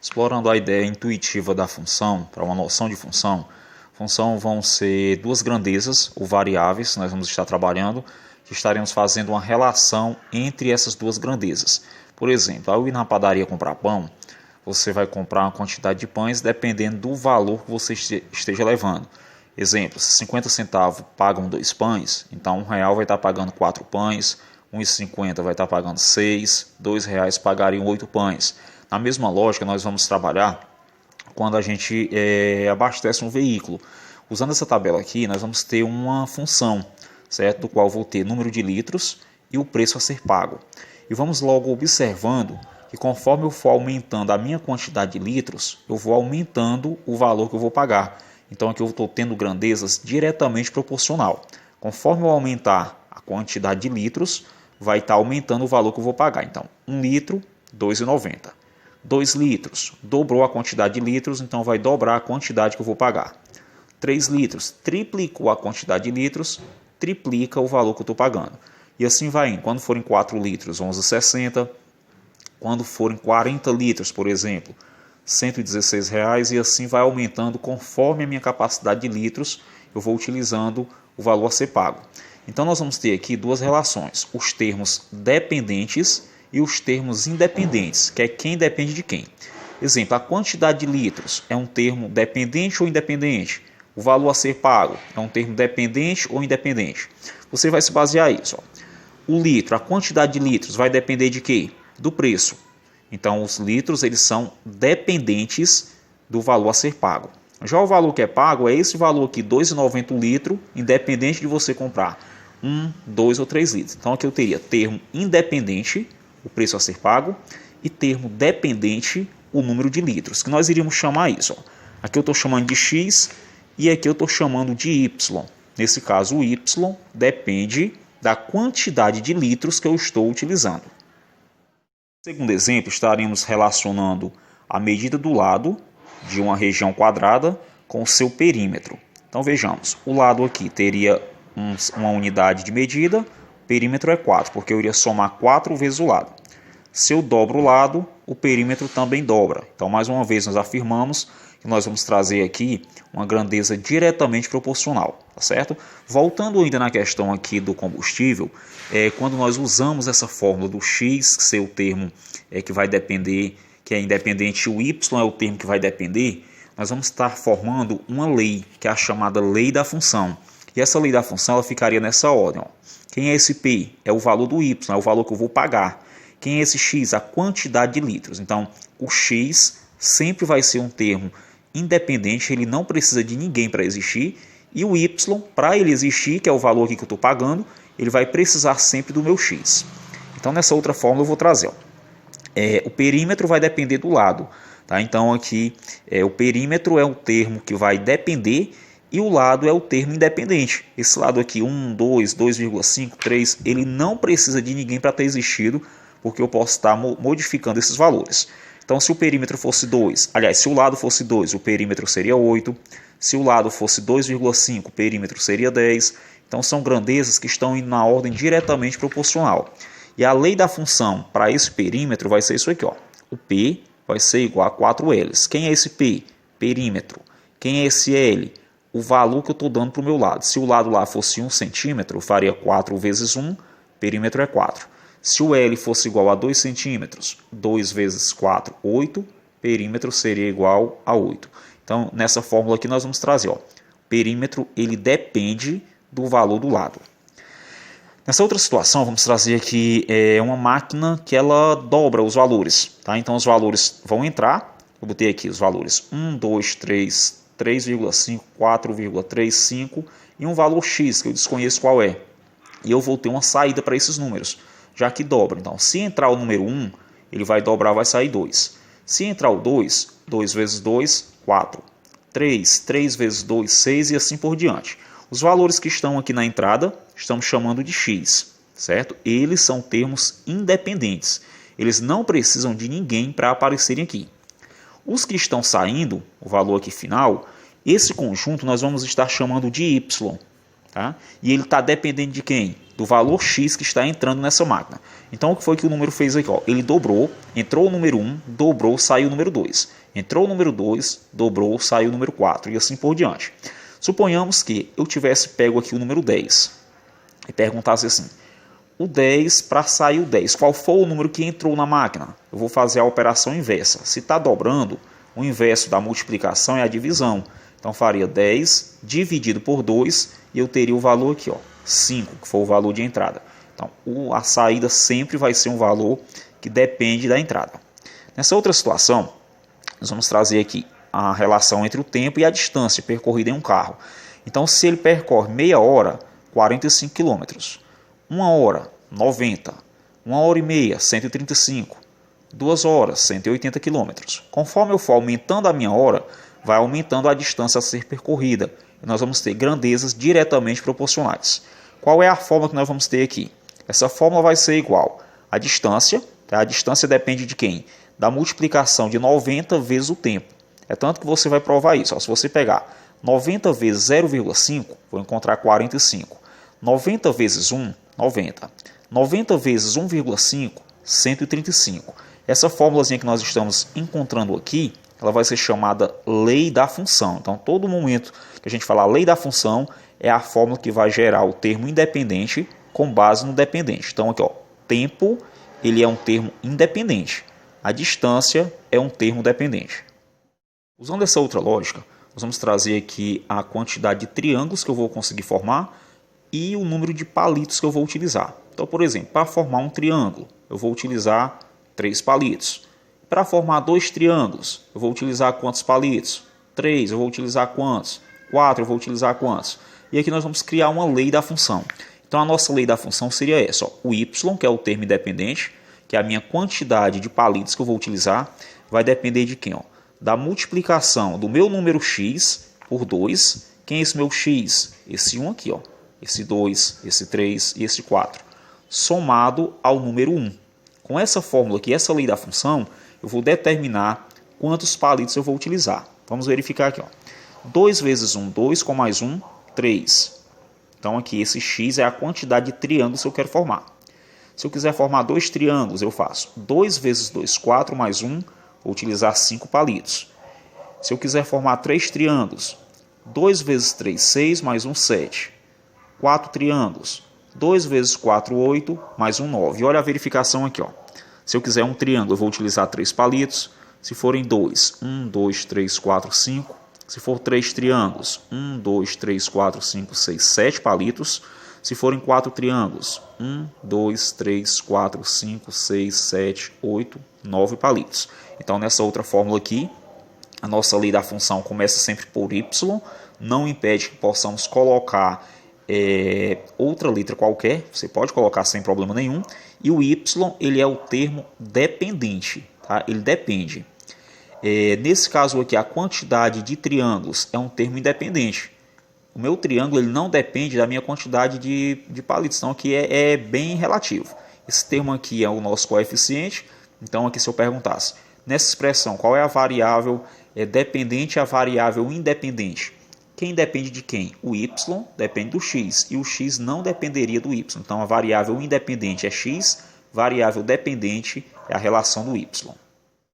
Explorando a ideia intuitiva da função, para uma noção de função, função vão ser duas grandezas ou variáveis, nós vamos estar trabalhando, que estaremos fazendo uma relação entre essas duas grandezas. Por exemplo, ao ir na padaria comprar pão, você vai comprar uma quantidade de pães dependendo do valor que você esteja levando. Exemplo, se 50 centavos pagam 2 pães, então R$1 vai estar pagando 4 pães, R$1,50 vai estar pagando 6, R$2 pagariam 8 pães. Na mesma lógica, nós vamos trabalhar quando a gente abastece um veículo. Usando essa tabela aqui, nós vamos ter uma função, certo? Do qual vou ter número de litros e o preço a ser pago. E vamos logo observando que conforme eu for aumentando a minha quantidade de litros, eu vou aumentando o valor que eu vou pagar. Então aqui eu estou tendo grandezas diretamente proporcional. Conforme eu aumentar a quantidade de litros, vai estar aumentando o valor que eu vou pagar. Então, 1 litro, R$2,90. 2 litros, dobrou a quantidade de litros, então vai dobrar a quantidade que eu vou pagar. 3 litros, triplicou a quantidade de litros, triplica o valor que eu estou pagando. E assim vai indo. Quando forem 4 litros, R$11,60. Quando forem 40 litros, por exemplo, R$116, e assim vai aumentando conforme a minha capacidade de litros, eu vou utilizando o valor a ser pago. Então nós vamos ter aqui duas relações, os termos dependentes e os termos independentes, que é quem depende de quem. Exemplo, a quantidade de litros é um termo dependente ou independente? O valor a ser pago é um termo dependente ou independente? Você vai se basear nisso. O litro, a quantidade de litros vai depender de quê? Do preço. Então os litros eles são dependentes do valor a ser pago. Já o valor que é pago é esse valor aqui, R$2,90 o litro, independente de você comprar 1, 2 ou 3 litros. Então aqui eu teria termo independente, o preço a ser pago, e termo dependente, o número de litros, que nós iríamos chamar isso. Aqui eu estou chamando de X e aqui eu estou chamando de Y. Nesse caso o Y depende da quantidade de litros que eu estou utilizando. Segundo exemplo, estaremos relacionando a medida do lado de uma região quadrada com o seu perímetro. Então vejamos, o lado aqui teria uma unidade de medida, perímetro é 4, porque eu iria somar 4 vezes o lado. Se eu dobro o lado, o perímetro também dobra. Então mais uma vez nós afirmamos que nós vamos trazer aqui uma grandeza diretamente proporcional, tá certo? Voltando ainda na questão aqui do combustível, quando nós usamos essa fórmula do X, ser o termo que vai depender, que é independente, o Y é o termo que vai depender, nós vamos estar formando uma lei, que é a chamada lei da função. E essa lei da função ela ficaria nessa ordem. Ó. Quem é esse P? É o valor do Y, é o valor que eu vou pagar. Quem é esse X? A quantidade de litros. Então, o X sempre vai ser um termo independente, ele não precisa de ninguém para existir. E o Y, para ele existir, que é o valor aqui que eu estou pagando, ele vai precisar sempre do meu X. Então, nessa outra fórmula eu vou trazer. Ó. O perímetro vai depender do lado. Tá? Então, aqui, o perímetro é o termo que vai depender e o lado é o termo independente. Esse lado aqui, 1, 2, 2,5, 3, ele não precisa de ninguém para ter existido, porque eu posso estar modificando esses valores. Então, se o perímetro fosse 2, aliás, se o lado fosse 2, o perímetro seria 8. Se o lado fosse 2,5, o perímetro seria 10. Então, são grandezas que estão indo na ordem diretamente proporcional. E a lei da função para esse perímetro vai ser isso aqui. Ó. O P vai ser igual a 4Ls. Quem é esse P? Perímetro. Quem é esse L? O valor que eu estou dando para o meu lado. Se o lado lá fosse 1 centímetro, eu faria 4 vezes 1, perímetro é 4. Se o L fosse igual a 2 centímetros, 2 vezes 4, 8, perímetro seria igual a 8. Então, nessa fórmula aqui nós vamos trazer, ó, perímetro ele depende do valor do lado. Nessa outra situação, vamos trazer aqui uma máquina que ela dobra os valores. Tá? Então, os valores vão entrar, eu botei aqui os valores 1, 2, 3, 3,5, 4,35 e um valor X, que eu desconheço qual é. E eu vou ter uma saída para esses números, já que dobra. Então, se entrar o número 1, ele vai dobrar, vai sair 2. Se entrar o 2, 2 vezes 2, 4. 3, 3 vezes 2, 6 e assim por diante. Os valores que estão aqui na entrada, estamos chamando de X, certo? Eles são termos independentes. Eles não precisam de ninguém para aparecerem aqui. Os que estão saindo, o valor aqui final, esse conjunto nós vamos estar chamando de Y. tá? E ele está dependendo de quem? Do valor X que está entrando nessa máquina. Então, o que foi que o número fez aqui? Ó? Ele dobrou, entrou o número 1, dobrou, saiu o número 2. Entrou o número 2, dobrou, saiu o número 4 e assim por diante. Suponhamos que eu tivesse pego aqui o número 10 e perguntasse assim, o 10 para sair o 10, qual foi o número que entrou na máquina? Eu vou fazer a operação inversa. Se está dobrando, o inverso da multiplicação é a divisão. Então, faria 10 dividido por 2 e eu teria o valor aqui, ó, 5, que foi o valor de entrada. Então, a saída sempre vai ser um valor que depende da entrada. Nessa outra situação, nós vamos trazer aqui a relação entre o tempo e a distância percorrida em um carro. Então, se ele percorre meia hora, 45 km, 1 hora, 90, 1 hora e meia, 135, 2 horas, 180 km. Conforme eu for aumentando a minha hora, vai aumentando a distância a ser percorrida. E nós vamos ter grandezas diretamente proporcionais. Qual é a fórmula que nós vamos ter aqui? Essa fórmula vai ser igual à distância. Tá? A distância depende de quem? Da multiplicação de 90 vezes o tempo. É tanto que você vai provar isso. Ó, se você pegar 90 vezes 0,5, vou encontrar 45. 90 vezes 1, 90. 90 vezes 1,5, 135. Essa fórmulazinha que nós estamos encontrando aqui, ela vai ser chamada lei da função. Então, todo momento que a gente falar lei da função, é a fórmula que vai gerar o termo independente com base no dependente. Então, aqui, ó, tempo, ele é um termo independente. A distância é um termo dependente. Usando essa outra lógica, nós vamos trazer aqui a quantidade de triângulos que eu vou conseguir formar e o número de palitos que eu vou utilizar. Então, por exemplo, para formar um triângulo, eu vou utilizar 3 palitos. Para formar 2 triângulos, eu vou utilizar quantos palitos? 3, eu vou utilizar quantos? 4, eu vou utilizar quantos? E aqui nós vamos criar uma lei da função. Então, a nossa lei da função seria essa. Ó. O y, que é o termo independente, que é a minha quantidade de palitos que eu vou utilizar, vai depender de quem? Ó? Da multiplicação do meu número x por 2. Quem é esse meu x? Esse 1 aqui, ó. Esse 2, esse 3 e esse 4. Somado ao número 1. Com essa fórmula aqui, essa lei da função, eu vou determinar quantos palitos eu vou utilizar. Vamos verificar aqui. Ó. 2 vezes 1, 2, com mais 1, 3. Então aqui esse x é a quantidade de triângulos que eu quero formar. Se eu quiser formar 2 triângulos, eu faço 2 vezes 2, 4, mais 1, vou utilizar 5 palitos. Se eu quiser formar 3 triângulos, 2 vezes 3, 6, mais 1, 7. 4 triângulos, 2 vezes 4, 8, mais 1, 9. E olha a verificação aqui, ó. Se eu quiser um triângulo, eu vou utilizar 3 palitos. Se forem 2, 1, 2, 3, 4, 5. Se for 3 triângulos, 1, 2, 3, 4, 5, 6, 7 palitos. Se forem 4 triângulos, 1, 2, 3, 4, 5, 6, 7, 8, 9 palitos. Então, nessa outra fórmula aqui, a nossa lei da função começa sempre por y, não impede que possamos colocar outra letra qualquer, você pode colocar sem problema nenhum, e o y ele é o termo dependente, tá? Ele depende. Nesse caso aqui, a quantidade de triângulos é um termo independente. O meu triângulo ele não depende da minha quantidade de palitos, então aqui é bem relativo. Esse termo aqui é o nosso coeficiente, então aqui se eu perguntasse, nessa expressão, qual é a variável dependente e a variável independente? Quem depende de quem? O y depende do x, e o x não dependeria do y. Então, a variável independente é x, variável dependente é a relação do y.